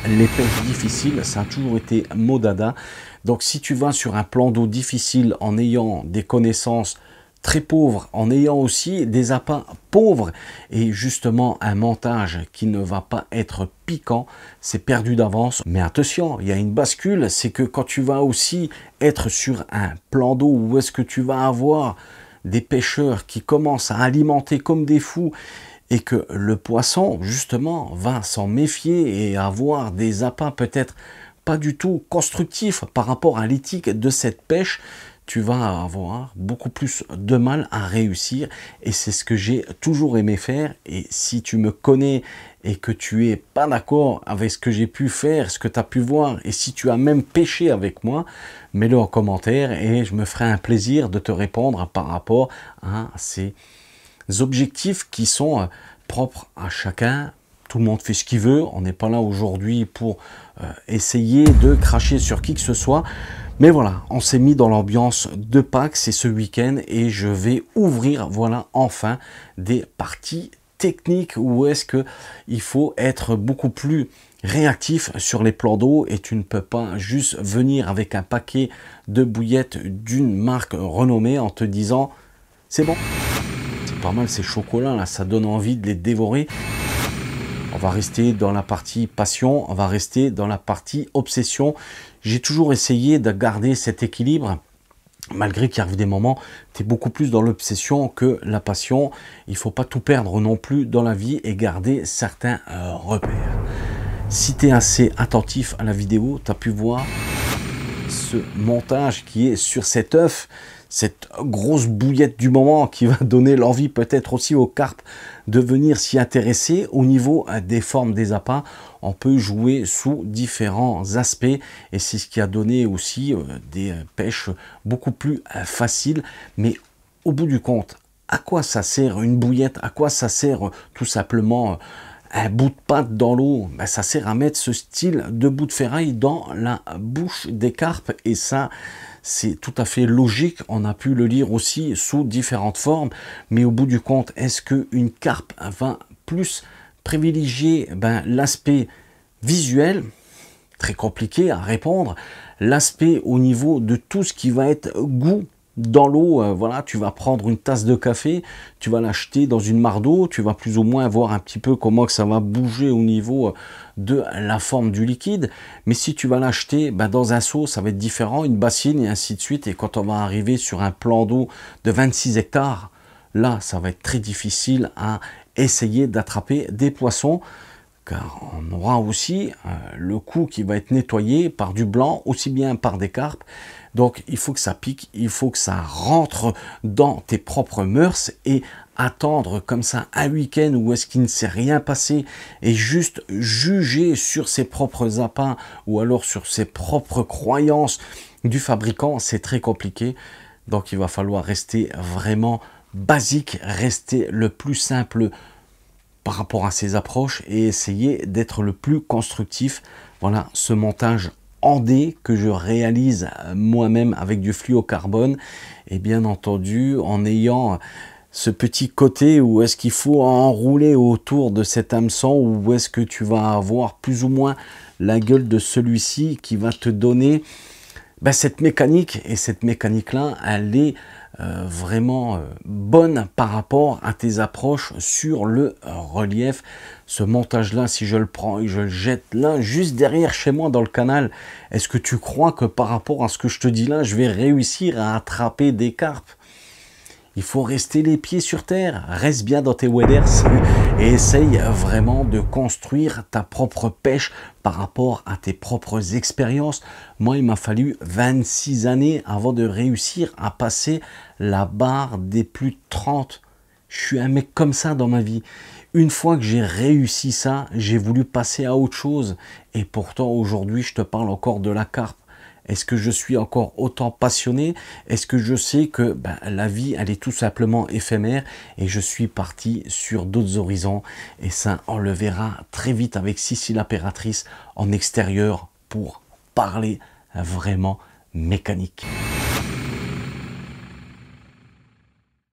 Les pêches difficiles, ça a toujours été mot dada. Donc si tu vas sur un plan d'eau difficile en ayant des connaissances très pauvres, en ayant aussi des appâts pauvres et justement un montage qui ne va pas être piquant, c'est perdu d'avance. Mais attention, il y a une bascule, c'est que quand tu vas aussi être sur un plan d'eau où est-ce que tu vas avoir des pêcheurs qui commencent à alimenter comme des fous et que le poisson, justement, va s'en méfier et avoir des appâts peut-être pas du tout constructifs par rapport à l'éthique de cette pêche, tu vas avoir beaucoup plus de mal à réussir. Et c'est ce que j'ai toujours aimé faire. Et si tu me connais et que tu es pas d'accord avec ce que j'ai pu faire, ce que tu as pu voir, et si tu as même pêché avec moi, mets-le en commentaire et je me ferai un plaisir de te répondre par rapport à ces objectifs qui sont propres à chacun. Tout le monde fait ce qu'il veut. On n'est pas là aujourd'hui pour essayer de cracher sur qui que ce soit. Mais voilà, on s'est mis dans l'ambiance de Pâques, c'est ce week-end et je vais ouvrir, voilà, enfin, des parties techniques où est-ce que il faut être beaucoup plus réactif sur les plans d'eau et tu ne peux pas juste venir avec un paquet de bouillettes d'une marque renommée en te disant c'est bon. C'est pas mal ces chocolats là, ça donne envie de les dévorer. On va rester dans la partie passion, on va rester dans la partie obsession. J'ai toujours essayé de garder cet équilibre, malgré qu'il arrive des moments, tu es beaucoup plus dans l'obsession que la passion. Il ne faut pas tout perdre non plus dans la vie et garder certains repères. Si tu es assez attentif à la vidéo, tu as pu voir ce montage qui est sur cet œuf, cette grosse bouillette du moment qui va donner l'envie peut-être aussi aux carpes de venir s'y intéresser. Au niveau des formes des appâts, on peut jouer sous différents aspects et c'est ce qui a donné aussi des pêches beaucoup plus faciles. Mais au bout du compte, à quoi ça sert une bouillette? À quoi ça sert tout simplement un bout de pâte dans l'eau? Ben, ça sert à mettre ce style de bout de ferraille dans la bouche des carpes et ça, c'est tout à fait logique. On a pu le lire aussi sous différentes formes, mais au bout du compte, est-ce qu'une carpe va plus privilégier l'aspect visuel? Très compliqué à répondre. L'aspect au niveau de tout ce qui va être goût dans l'eau, voilà, tu vas prendre une tasse de café, tu vas l'acheter dans une mare d'eau, tu vas plus ou moins voir un petit peu comment que ça va bouger au niveau de la forme du liquide. Mais si tu vas l'acheter dans un seau, ça va être différent, une bassine et ainsi de suite. Et quand on va arriver sur un plan d'eau de 26 hectares, là, ça va être très difficile à essayer d'attraper des poissons. Car on aura aussi le cou qui va être nettoyé par du blanc, aussi bien par des carpes. Donc il faut que ça pique, il faut que ça rentre dans tes propres mœurs et attendre comme ça un week-end où est-ce qu'il ne s'est rien passé et juste juger sur ses propres appâts ou alors sur ses propres croyances du fabricant, c'est très compliqué. Donc il va falloir rester vraiment basique, rester le plus simple par rapport à ces approches et essayer d'être le plus constructif. Voilà ce montage en D que je réalise moi-même avec du fluocarbone et bien entendu en ayant ce petit côté où est-ce qu'il faut enrouler autour de cet hameçon, où est-ce que tu vas avoir plus ou moins la gueule de celui-ci qui va te donner cette mécanique. Et cette mécanique là elle est vraiment bonne par rapport à tes approches sur le relief. Ce montage là, si je le prends et je le jette là juste derrière chez moi dans le canal, est-ce que tu crois que par rapport à ce que je te dis là, je vais réussir à attraper des carpes? Il faut rester les pieds sur terre, reste bien dans tes waders et essaye vraiment de construire ta propre pêche par rapport à tes propres expériences. Moi, il m'a fallu 26 années avant de réussir à passer la barre des plus de 30. Je suis un mec comme ça dans ma vie. Une fois que j'ai réussi ça, j'ai voulu passer à autre chose. Et pourtant, aujourd'hui, je te parle encore de la carpe. Est-ce que je suis encore autant passionné? Est-ce que je sais que la vie, elle est tout simplement éphémère et je suis parti sur d'autres horizons? Et ça, on le verra très vite avec Sissi l'impératrice en extérieur pour parler vraiment mécanique.